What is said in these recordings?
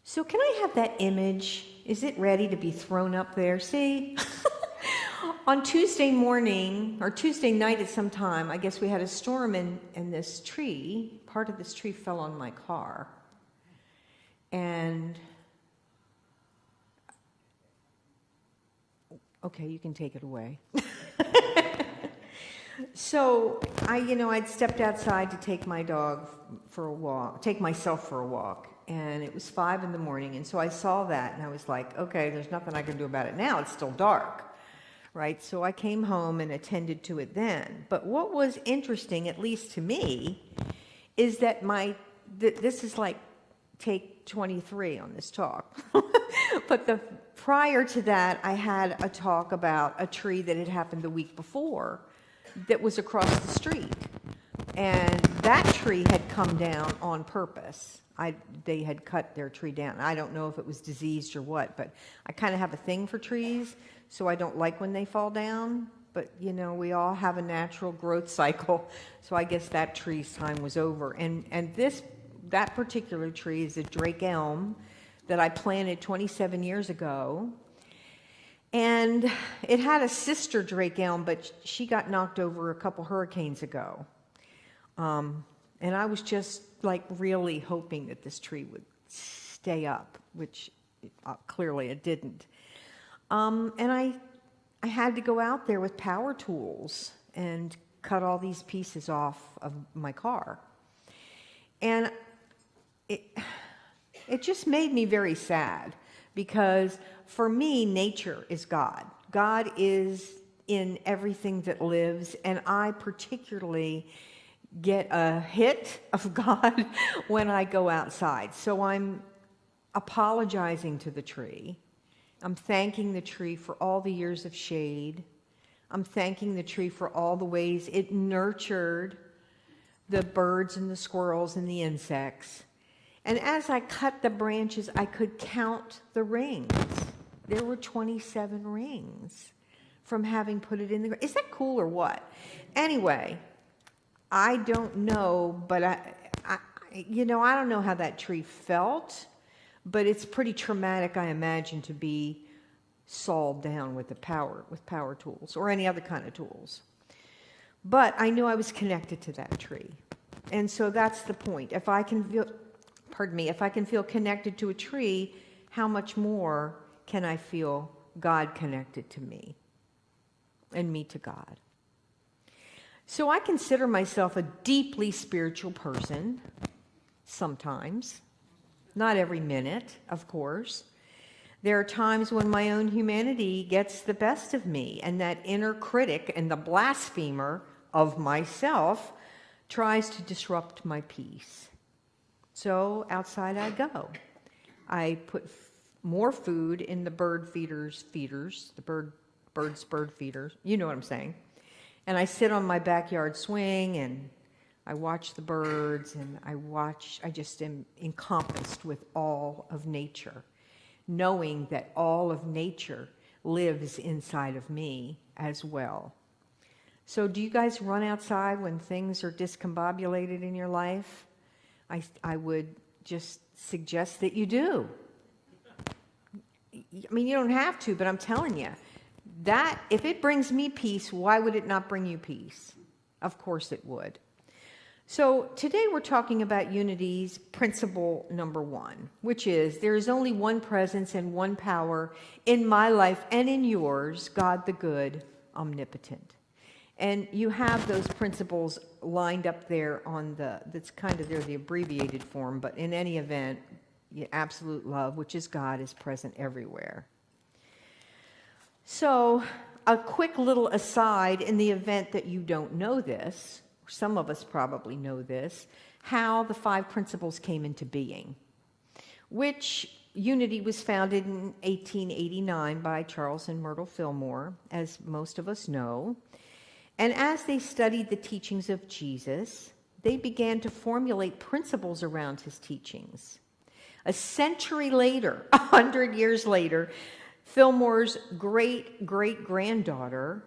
So can I have that image? Is it ready to be thrown up there? See? On Tuesday morning, or Tuesday night at some time, I guess we had a storm and this tree, part of this tree fell on my car. And, okay, you can take it away. So I'd stepped outside to take my dog for a walk, take myself for a walk, and it was 5 in the morning, and so I saw that, and I was like, okay, there's nothing I can do about it now, it's still dark, right? So I came home and attended to it then. But what was interesting, at least to me, is that this is like take 23 on this talk, but prior to that, I had a talk about a tree that had happened the week before, that was across the street, and that tree had come down on purpose. They had cut their tree down. I don't know if it was diseased or what, but I kind of have a thing for trees, so I don't like when they fall down, but we all have a natural growth cycle, so I guess that tree's time was over. And that particular tree is a Drake elm that I planted 27 years ago. And it had a sister Drake elm, but she got knocked over a couple hurricanes ago. And I was just like really hoping that this tree would stay up, which clearly it didn't. And I had to go out there with power tools and cut all these pieces off of my car. And it just made me very sad, because for me, nature is God. God is in everything that lives, and I particularly get a hit of God when I go outside. So I'm apologizing to the tree. I'm thanking the tree for all the years of shade. I'm thanking the tree for all the ways it nurtured the birds and the squirrels and the insects. And as I cut the branches, I could count the rings. There were 27 rings from having put it in the ground. Is that cool or what? Anyway, I don't know, but I don't know how that tree felt, but it's pretty traumatic, I imagine, to be sawed down with power tools or any other kind of tools. But I knew I was connected to that tree. And so that's the point. If I can feel connected to a tree, how much more can I feel God connected to me and me to God? So I consider myself a deeply spiritual person sometimes, not every minute, of course. There are times when my own humanity gets the best of me, and that inner critic and the blasphemer of myself tries to disrupt my peace. So outside I go. I put more food in the bird feeders, the bird feeders, you know what I'm saying. And I sit on my backyard swing and I watch the birds, and I just am encompassed with all of nature, knowing that all of nature lives inside of me as well. So do you guys run outside when things are discombobulated in your life? I would just suggest that you do. I mean, you don't have to, but I'm telling you, that if it brings me peace, why would it not bring you peace? Of course it would. So today we're talking about Unity's principle number 1, which is there is only one presence and one power in my life and in yours, God the good, omnipotent. And you have those principles lined up there that's kind of, they're the abbreviated form, but in any event, absolute love, which is God, is present everywhere. So a quick little aside, in the event that you don't know this, some of us probably know this, how the 5 principles came into being, which Unity was founded in 1889 by Charles and Myrtle Fillmore, as most of us know. And as they studied the teachings of Jesus, they began to formulate principles around his teachings. A century later, 100 years later, Fillmore's great-great-granddaughter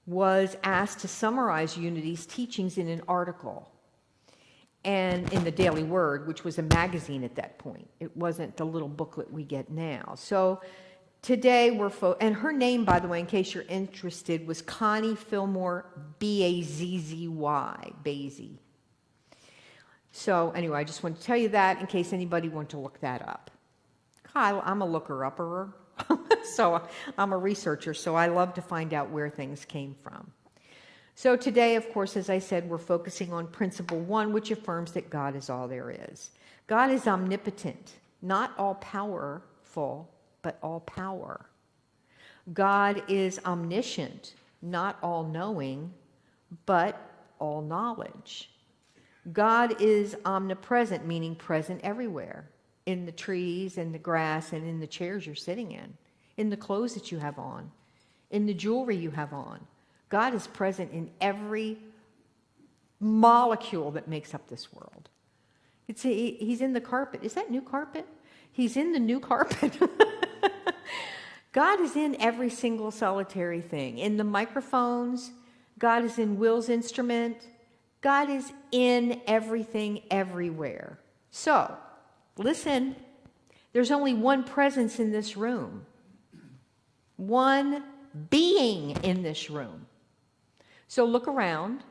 was asked to summarize Unity's teachings in an article. and in the Daily Word, which was a magazine at that point. It wasn't the little booklet we get now. So today and her name, by the way, in case you're interested, was Connie Fillmore, Bazzy, Bazy. So anyway, I just want to tell you that in case anybody wants to look that up. I'm a looker-upper, so I'm a researcher, so I love to find out where things came from. So today, of course, as I said, we're focusing on principle 1, which affirms that God is all there is. God is omnipotent, not all powerful, but all power. God is omniscient, not all knowing, but all knowledge. God is omnipresent, meaning present everywhere, in the trees, in the grass, and in the chairs you're sitting in the clothes that you have on, in the jewelry you have on. God is present in every molecule that makes up this world. He's in the carpet. Is that new carpet? He's in the new carpet. God is in every single solitary thing. In the microphones, God is in Will's instrument. God is in everything, everywhere. So, listen, there's only one presence in this room. One being in this room. So look around.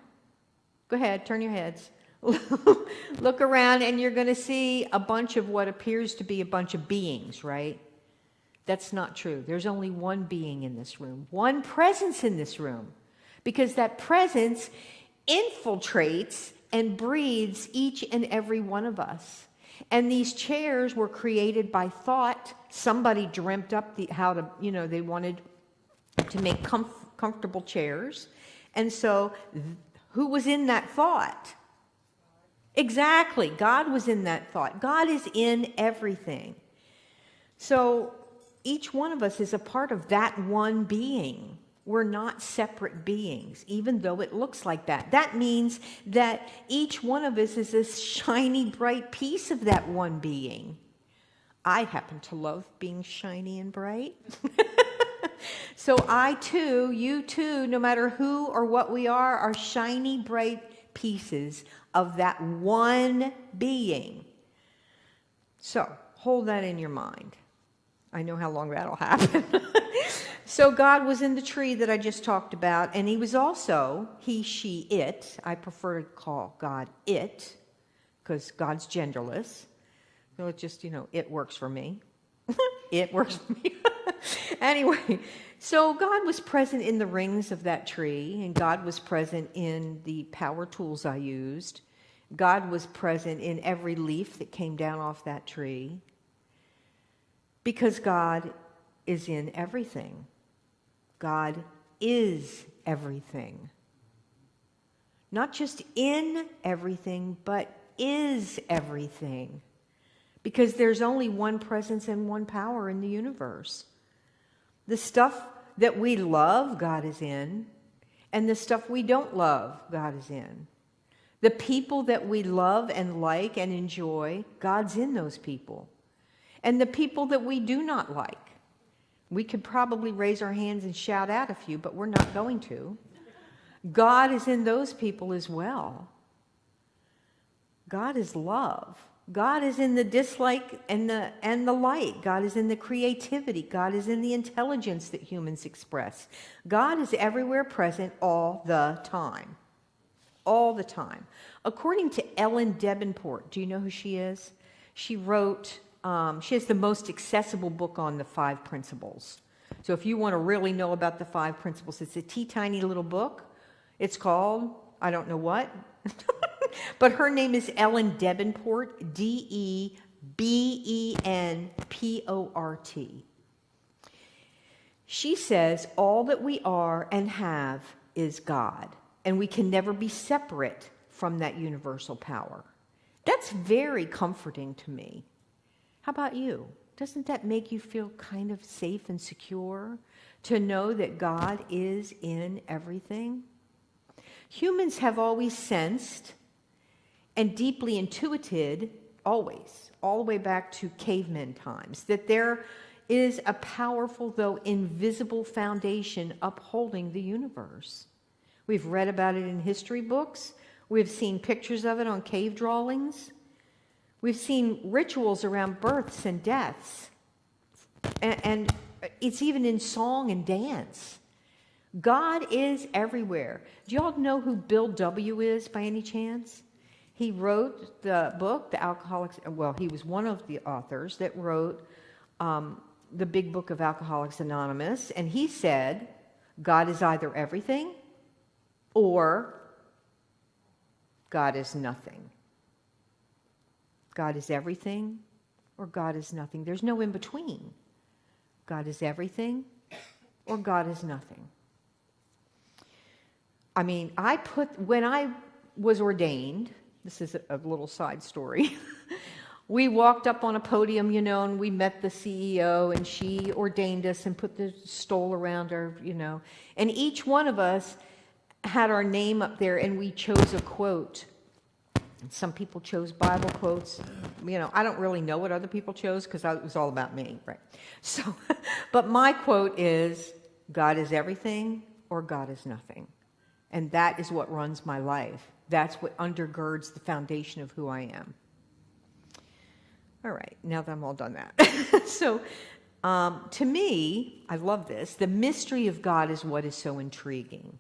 Go ahead, turn your heads. Look around and you're going to see a bunch of what appears to be a bunch of beings, right? That's not true. There's only one being in this room, one presence in this room, because that presence infiltrates and breathes each and every one of us. And these chairs were created by thought. Somebody dreamt up how to, they wanted to make comfortable chairs. And so who was in that thought? Exactly. God was in that thought. God is in everything. So each one of us is a part of that one being. We're not separate beings, even though it looks like that. That means that each one of us is this shiny, bright piece of that one being. I happen to love being shiny and bright. So I too, you too, no matter who or what we are shiny, bright pieces of that one being. So hold that in your mind. I know how long that'll happen. So God was in the tree that I just talked about, and he was also, he, she, it. I prefer to call God it, because God's genderless. So it just, it works for me. It works for me. Anyway, so God was present in the rings of that tree, and God was present in the power tools I used. God was present in every leaf that came down off that tree, because God is in everything. God is everything. Not just in everything, but is everything. Because there's only one presence and one power in the universe. The stuff that we love, God is in. And the stuff we don't love, God is in. The people that we love and like and enjoy, God's in those people. And the people that we do not like, we could probably raise our hands and shout out a few, but we're not going to. God is in those people as well. God is love. God is in the dislike and the like. God is in the creativity. God is in the intelligence that humans express. God is everywhere present all the time. All the time. According to Ellen Davenport, do you know who she is? She wrote... she has the most accessible book on the 5 principles. So if you want to really know about the 5 principles, it's a tiny little book. It's called, I don't know what, but her name is Ellen Davenport, Debenport. She says, all that we are and have is God, and we can never be separate from that universal power. That's very comforting to me. How about you? Doesn't that make you feel kind of safe and secure to know that God is in everything? Humans have always sensed and deeply intuited, always, all the way back to caveman times, that there is a powerful, though invisible, foundation upholding the universe. We've read about it in history books. We've seen pictures of it on cave drawings. We've seen rituals around births and deaths. And it's even in song and dance. God is everywhere. Do y'all know who Bill W. is by any chance? He wrote the book, The Alcoholics. Well, he was one of the authors that wrote the big book of Alcoholics Anonymous. And he said, God is either everything or God is nothing. God is everything or God is nothing. There's no in between. God is everything or God is nothing. I mean, when I was ordained, this is a little side story. We walked up on a podium, and we met the CEO, and she ordained us and put the stole around her, And each one of us had our name up there, and we chose a quote. Some people chose Bible quotes. I don't really know what other people chose because it was all about me, right? So, but my quote is, God is everything or God is nothing. And that is what runs my life. That's what undergirds the foundation of who I am. All right, now that I'm all done that. So, to me, I love this. The mystery of God is what is so intriguing.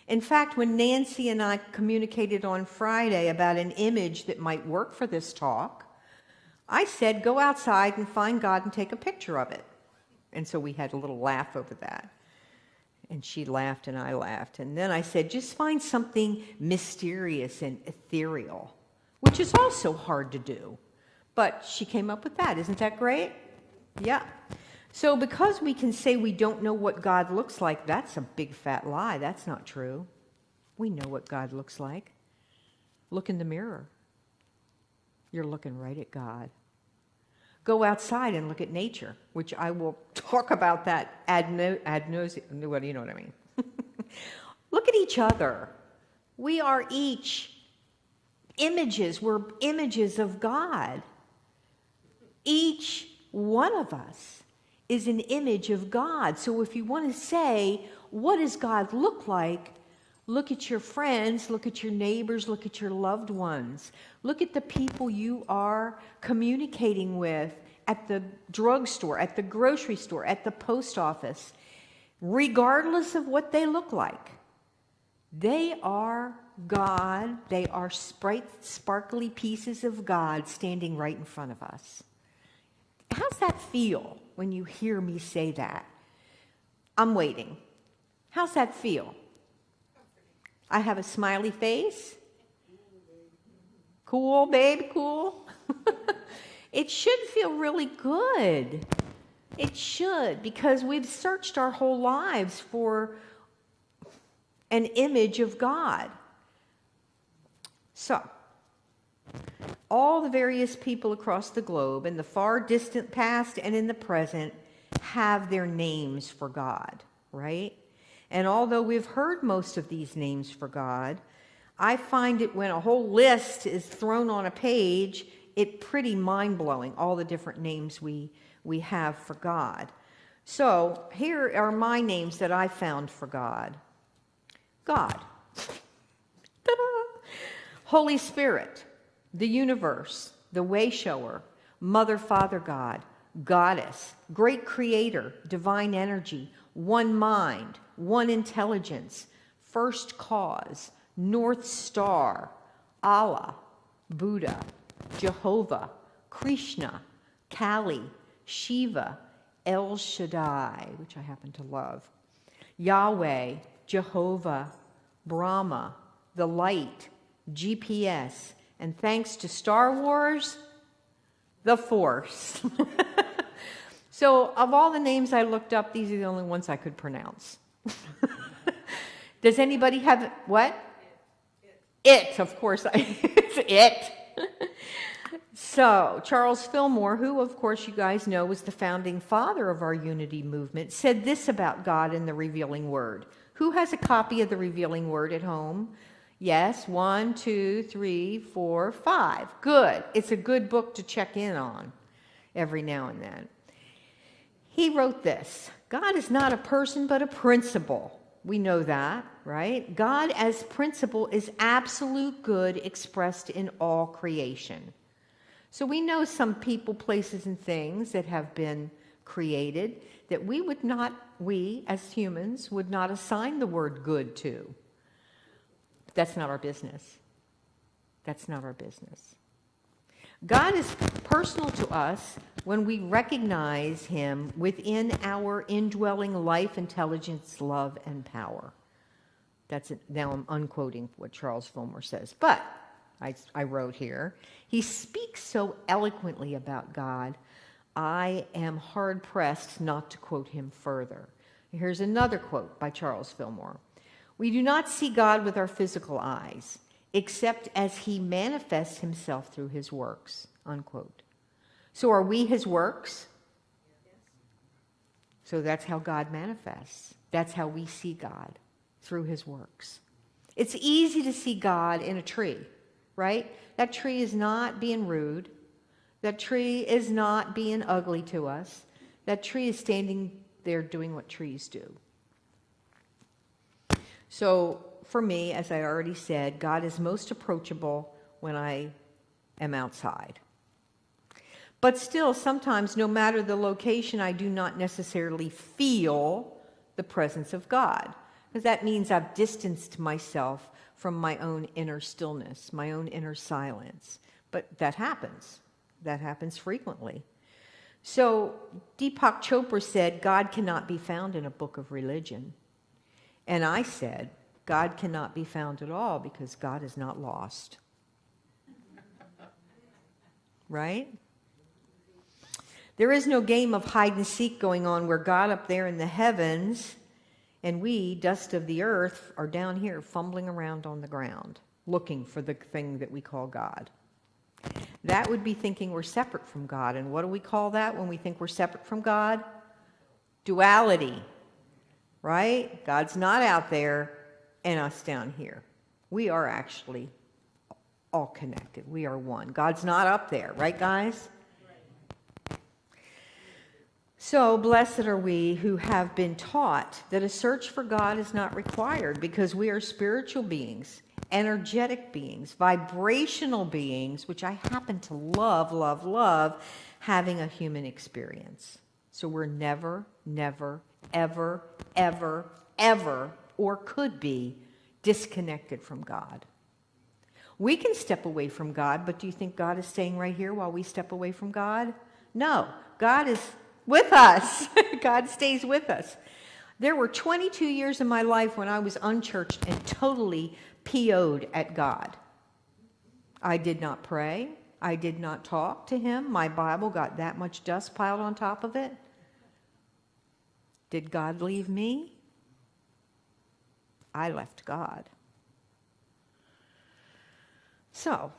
In fact, when Nancy and I communicated on Friday about an image that might work for this talk, I said, go outside and find God and take a picture of it. And so we had a little laugh over that. And she laughed and I laughed. And then I said, just find something mysterious and ethereal, which is also hard to do. But she came up with that. Isn't that great? Yeah. So because we can say we don't know what God looks like, that's a big fat lie. That's not true. We know what God looks like. Look in the mirror. You're looking right at God. Go outside and look at nature, which I will talk about that ad nauseum. What do you know what I mean? Look at each other. We are each images. We're images of God. Each one of us is an image of God. So if you want to say, what does God look like? Look at your friends, look at your neighbors, look at your loved ones. Look at the people you are communicating with at the drugstore, at the grocery store, at the post office, regardless of what they look like. They are God. They are sparkly pieces of God standing right in front of us. How's that feel when you hear me say that? I'm waiting. How's that feel? I have a smiley face. Cool, babe, cool. It should feel really good. It should, because we've searched our whole lives for an image of God. So, all the various people across the globe, in the far distant past and in the present, have their names for God, right? And although we've heard most of these names for God, I find it when a whole list is thrown on a page, it pretty mind-blowing, all the different names we have for God. So here are my names that I found for God. God. Ta-da! Holy Spirit, the universe, the way shower, Mother, Father God, Goddess, great creator, divine energy, one mind, one intelligence, first cause, North Star, Allah, Buddha, Jehovah, Krishna, Kali, Shiva, El Shaddai, which I happen to love, Yahweh, Jehovah, Brahma, the light, GPS, and thanks to Star Wars, the Force. So of all the names I looked up, these are the only ones I could pronounce. Does anybody have what? It, of course. It's it. So Charles Fillmore, who of course you guys know was the founding father of our unity movement, said this about God in the Revealing Word. Who has a copy of the Revealing Word at home? Yes, 1, 2, 3, 4, 5. Good. It's a good book to check in on every now and then. He wrote this: God is not a person but a principle. We know that, right? God as principle is absolute good expressed in all creation. So we know some people, places, and things that have been created that we as humans would not assign the word good to. That's not our business. That's not our business. God is personal to us when we recognize him within our indwelling life, intelligence, love, and power. That's it. Now I'm unquoting what Charles Fillmore says, but I wrote here, he speaks so eloquently about God, I am hard-pressed not to quote him further. Here's another quote by Charles Fillmore. We do not see God with our physical eyes, except as he manifests himself through his works, unquote. So are we his works? So that's how God manifests. That's how we see God, through his works. It's easy to see God in a tree, right? That tree is not being rude. That tree is not being ugly to us. That tree is standing there doing what trees do. So for me, as I already said, God is most approachable when I am outside. But still, sometimes, no matter the location, I do not necessarily feel the presence of God, because that means I've distanced myself from my own inner stillness, my own inner silence. But that happens. That happens frequently. So Deepak Chopra said, God cannot be found in a book of religion. And I said, God cannot be found at all because God is not lost. Right? There is no game of hide and seek going on where God up there in the heavens and we, dust of the earth, are down here fumbling around on the ground, looking for the thing that we call God. That would be thinking we're separate from God. And what do we call that when we think we're separate from God? Duality, right? God's not out there and us down here. We are actually all connected. We are one. God's not up there, right, guys? So blessed are we who have been taught that a search for God is not required because we are spiritual beings, energetic beings, vibrational beings, which I happen to love having a human experience. So we're never, ever, or could be disconnected from God. We can step away from God, but do you think God is staying right here while we step away from God? No, God is with us. God stays with us. There were 22 years of my life when I was unchurched and totally PO'd at God. I did not pray. I did not talk to him. My Bible got that much dust piled on top of it. Did God leave me? I left God. So,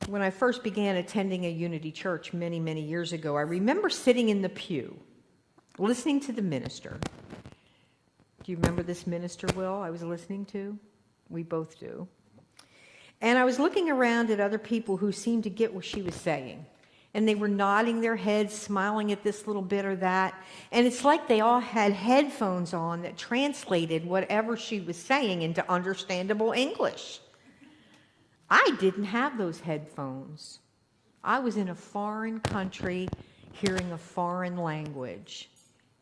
when I first began attending a Unity church many, many years ago, I remember sitting in the pew, listening to the minister. Do you remember this minister, Will, I was listening to? We both do. And I was looking around at other people who seemed to get what she was saying. And they were nodding their heads, smiling at this little bit or that. And it's like they all had headphones on that translated whatever she was saying into understandable English. I didn't have those headphones. I was in a foreign country hearing a foreign language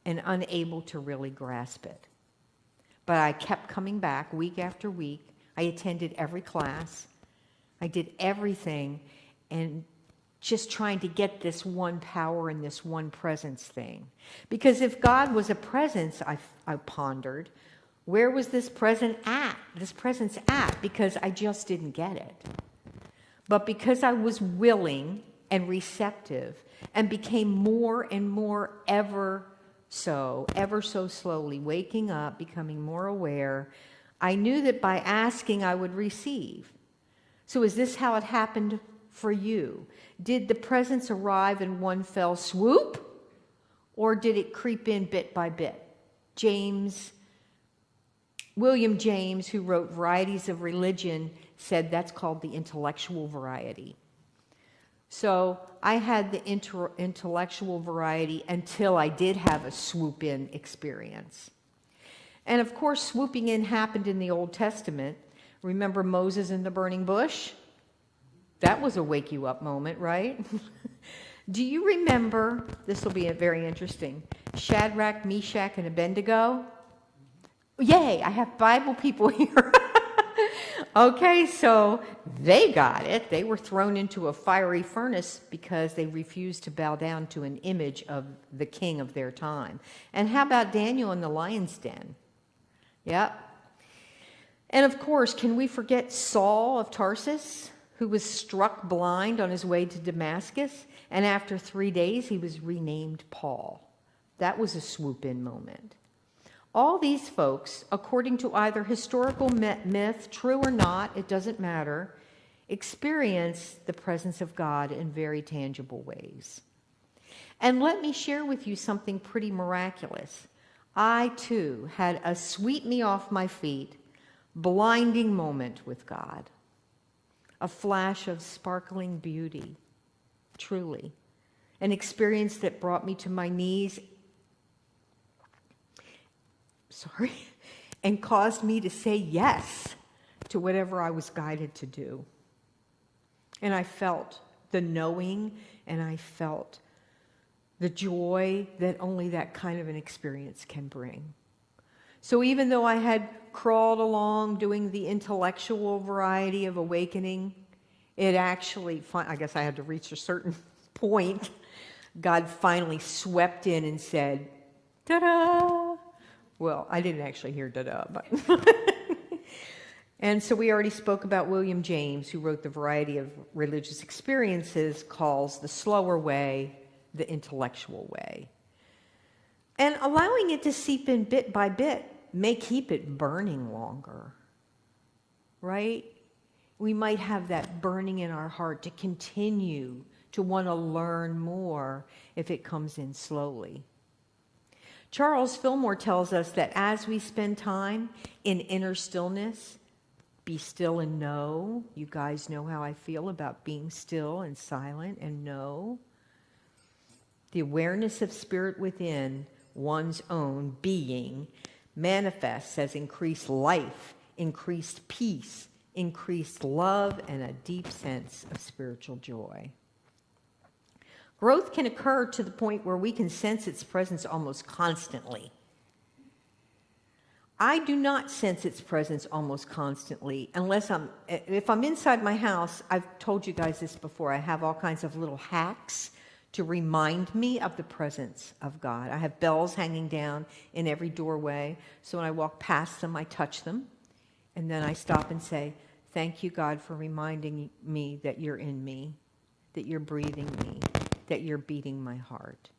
and unable to really grasp it. But I kept coming back week after week. I attended every class. I did everything and just trying to get this one power and this one presence thing. Because if God was a presence, I pondered, where was this presence at? Because I just didn't get it. But because I was willing and receptive and became more and more ever so slowly waking up, becoming more aware, I knew that by asking I would receive. So is this how it happened for you? Did the presence arrive in one fell swoop? Or did it creep in bit by bit? William James, who wrote Varieties of Religion, said that's called the intellectual variety. So I had the intellectual variety until I did have a swoop-in experience. And of course, swooping in happened in the Old Testament. Remember Moses in the burning bush? That was a wake you up moment, right? Do you remember, this will be very interesting, Shadrach, Meshach, and Abednego? Yay, I have Bible people here. Okay, so they got it. They were thrown into a fiery furnace because they refused to bow down to an image of the king of their time. And how about Daniel in the lion's den? Yep. And of course, can we forget Saul of Tarsus, who was struck blind on his way to Damascus? And after 3 days, he was renamed Paul. That was a swoop-in moment. All these folks, according to either historical myth, true or not, it doesn't matter, experience the presence of God in very tangible ways. And let me share with you something pretty miraculous. I, too, had a sweep me off my feet, blinding moment with God. A flash of sparkling beauty, truly. An experience that brought me to my knees, and caused me to say yes to whatever I was guided to do. And I felt the knowing, and I felt the joy that only that kind of an experience can bring. So even though I had crawled along doing the intellectual variety of awakening, it actually, I guess I had to reach a certain point. God finally swept in and said, ta-da! Well, I didn't actually hear da-da, but... And so we already spoke about William James, who wrote the variety of religious experiences, calls the slower way the intellectual way. And allowing it to seep in bit by bit may keep it burning longer, right? We might have that burning in our heart to continue to want to learn more if it comes in slowly. Charles Fillmore tells us that as we spend time in inner stillness, be still and know. You guys know how I feel about being still and silent and know. The awareness of spirit within one's own being manifests as increased life, increased peace, increased love, and a deep sense of spiritual joy. Growth can occur to the point where we can sense its presence almost constantly. I do not sense its presence almost constantly unless if I'm inside my house. I've told you guys this before, I have all kinds of little hacks to remind me of the presence of God. I have bells hanging down in every doorway, so when I walk past them, I touch them, and then I stop and say, thank you, God, for reminding me that you're in me, that you're breathing me, that you're beating my heart.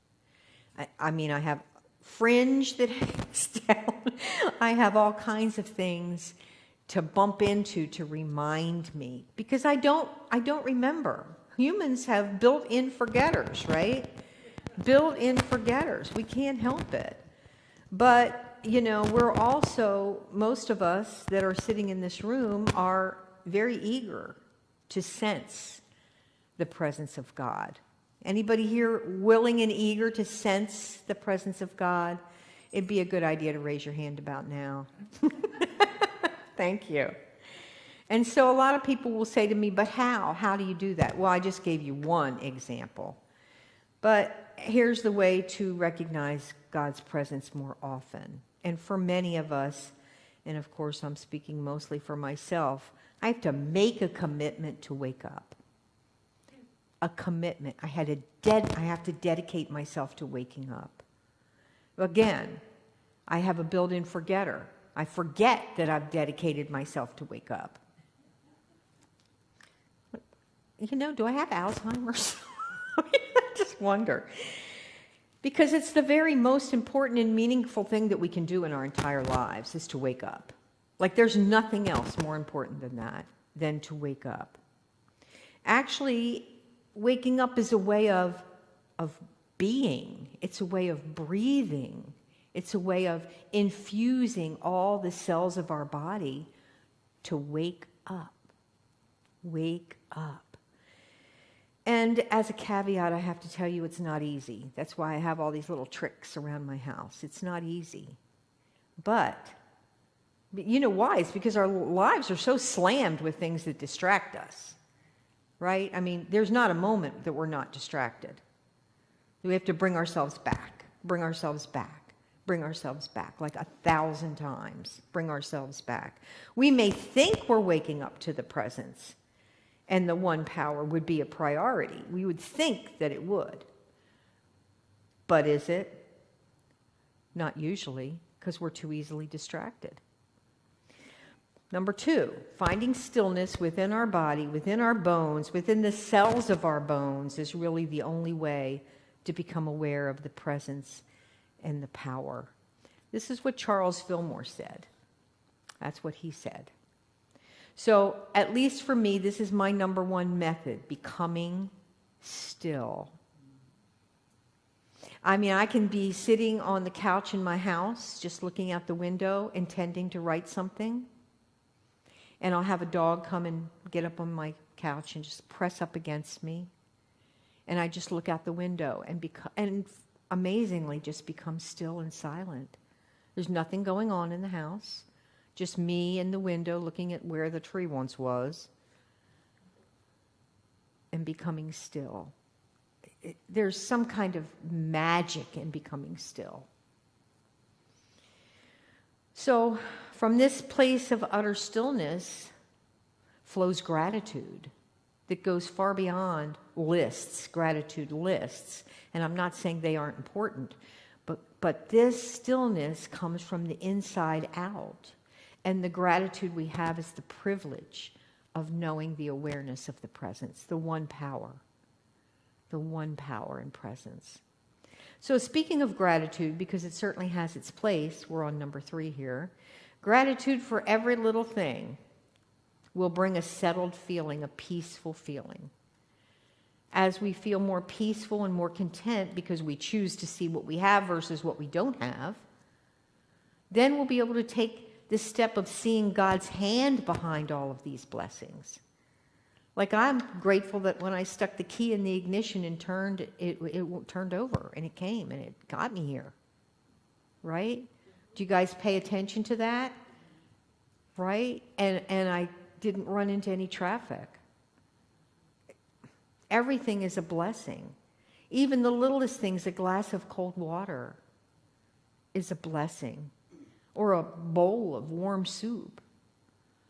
I mean, I have fringe that hangs down. I have all kinds of things to bump into to remind me, because I don't remember. Humans have built-in forgetters, right? Built-in forgetters. We can't help it. But, you know, we're also, most of us that are sitting in this room are very eager to sense the presence of God. Anybody here willing and eager to sense the presence of God? It'd be a good idea to raise your hand about now. Thank you. And so a lot of people will say to me, but how? How do you do that? Well, I just gave you one example. But here's the way to recognize God's presence more often. And for many of us, and of course I'm speaking mostly for myself, I have to make a commitment to wake up. A commitment. I have to dedicate myself to waking up. Again, I have a built-in forgetter. I forget that I've dedicated myself to wake up. You know, do I have Alzheimer's? I just wonder. Because it's the very most important and meaningful thing that we can do in our entire lives is to wake up. Like there's nothing else more important than that, than to wake up. Actually, waking up is a way of being. It's a way of breathing. It's a way of infusing all the cells of our body to wake up. Wake up. And as a caveat, I have to tell you it's not easy. That's why I have all these little tricks around my house. It's not easy. But you know why? It's because our lives are so slammed with things that distract us, right? I mean, there's not a moment that we're not distracted. We have to bring ourselves back, bring ourselves back, bring ourselves back, like 1,000 times, bring ourselves back. We may think we're waking up to the presence, and the one power would be a priority. We would think that it would. But is it? Not usually, because we're too easily distracted. Number 2, finding stillness within our body, within our bones, within the cells of our bones is really the only way to become aware of the presence and the power. This is what Charles Fillmore said. That's what he said. So, at least for me, this is my number 1 method, becoming still. I mean, I can be sitting on the couch in my house, just looking out the window, intending to write something. And I'll have a dog come and get up on my couch and just press up against me. And I just look out the window and amazingly just become still and silent. There's nothing going on in the house. Just me in the window looking at where the tree once was and becoming still. There's some kind of magic in becoming still. So, from this place of utter stillness flows gratitude that goes far beyond lists, gratitude lists. And I'm not saying they aren't important, but this stillness comes from the inside out. And the gratitude we have is the privilege of knowing the awareness of the presence, the one power and presence. So speaking of gratitude, because it certainly has its place, we're on number 3 here, gratitude for every little thing will bring a settled feeling, a peaceful feeling. As we feel more peaceful and more content because we choose to see what we have versus what we don't have, then we'll be able to take this step of seeing God's hand behind all of these blessings. Like, I'm grateful that when I stuck the key in the ignition and turned, it turned over and it came and it got me here. Right? Do you guys pay attention to that? Right? And I didn't run into any traffic. Everything is a blessing. Even the littlest things, a glass of cold water is a blessing. Or a bowl of warm soup.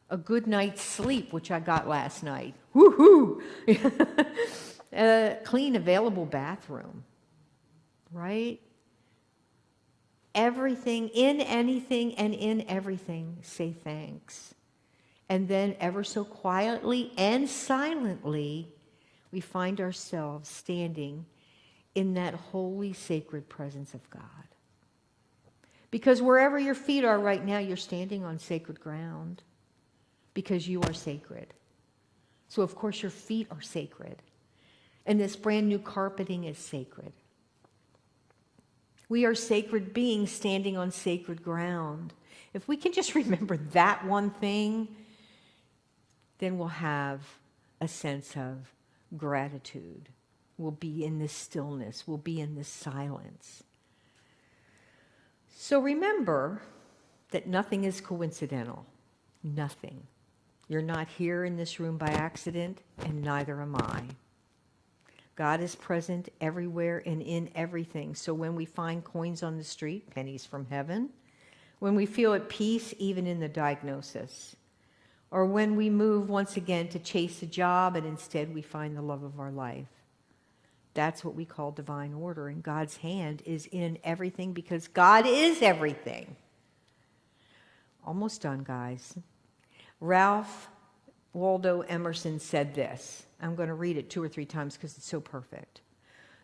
A good night's sleep, which I got last night. Woohoo! A clean, available bathroom. Right? Everything, in anything and in everything, say thanks. And then ever so quietly and silently, we find ourselves standing in that holy, sacred presence of God. Because wherever your feet are right now, you're standing on sacred ground. Because you are sacred. So of course your feet are sacred. And this brand new carpeting is sacred. We are sacred beings standing on sacred ground. If we can just remember that one thing, then we'll have a sense of gratitude. We'll be in this stillness. We'll be in this silence. So remember that nothing is coincidental. Nothing. You're not here in this room by accident, and neither am I. God is present everywhere and in everything. So when we find coins on the street, pennies from heaven, when we feel at peace even in the diagnosis, or when we move once again to chase a job and instead we find the love of our life, that's what we call divine order. And God's hand is in everything because God is everything. Almost done, guys. Ralph Waldo Emerson said this. I'm going to read it 2 or 3 times because it's so perfect.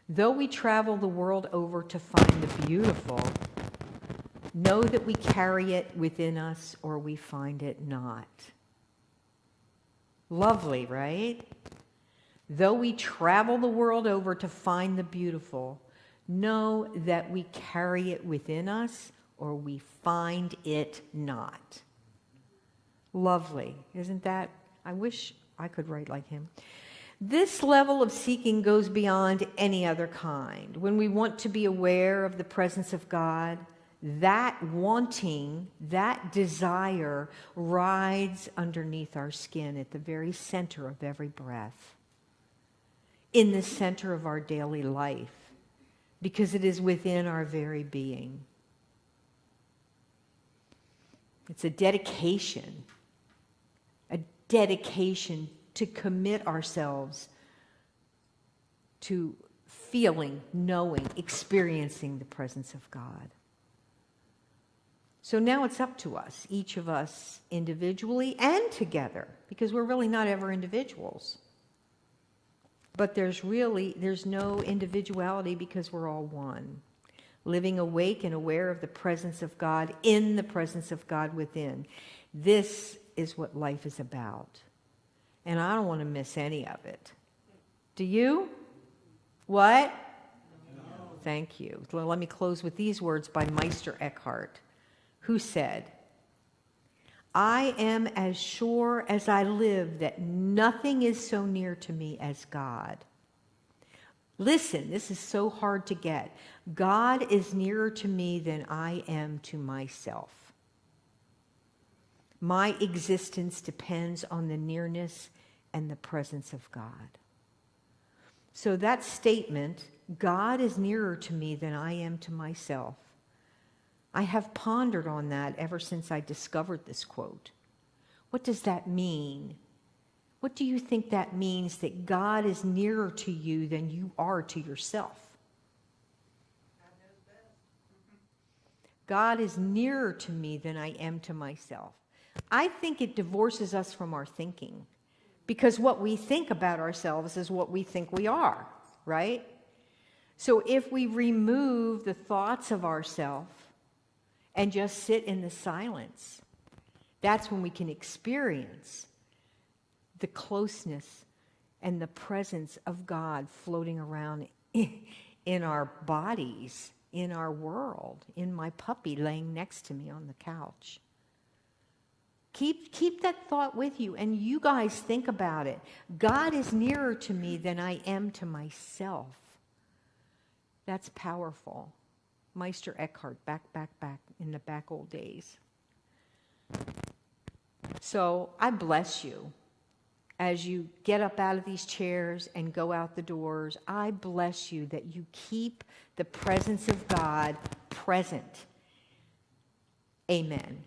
Though we travel the world over to find the beautiful, know that we carry it within us or we find it not. Lovely, right? Though we travel the world over to find the beautiful, know that we carry it within us or we find it not. Lovely, isn't that? I wish I could write like him. This level of seeking goes beyond any other kind. When we want to be aware of the presence of God, that wanting, that desire rides underneath our skin at the very center of every breath, in the center of our daily life, because it is within our very being. It's a dedication to commit ourselves to feeling, knowing, experiencing the presence of God. So now it's up to us, each of us individually and together, because we're really not ever individuals. But there's no individuality because we're all one. Living awake and aware of the presence of God, in the presence of God within. This is what life is about. And I don't want to miss any of it. Do you? What? No. Thank you. Well, let me close with these words by Meister Eckhart, who said, "I am as sure as I live that nothing is so near to me as God." Listen, this is so hard to get. God is nearer to me than I am to myself. My existence depends on the nearness and the presence of God. So that statement, God is nearer to me than I am to myself, I have pondered on that ever since I discovered this quote. What does that mean? What do you think that means, that God is nearer to you than you are to yourself? God is nearer to me than I am to myself. I think it divorces us from our thinking, because what we think about ourselves is what we think we are, right? So if we remove the thoughts of ourselves and just sit in the silence, that's when we can experience the closeness and the presence of God floating around in our bodies, in our world, in my puppy laying next to me on the couch. Keep that thought with you, and you guys think about it. God is nearer to me than I am to myself. That's powerful. Meister Eckhart, back in the back old days. So I bless you. As you get up out of these chairs and go out the doors, I bless you that you keep the presence of God present. Amen.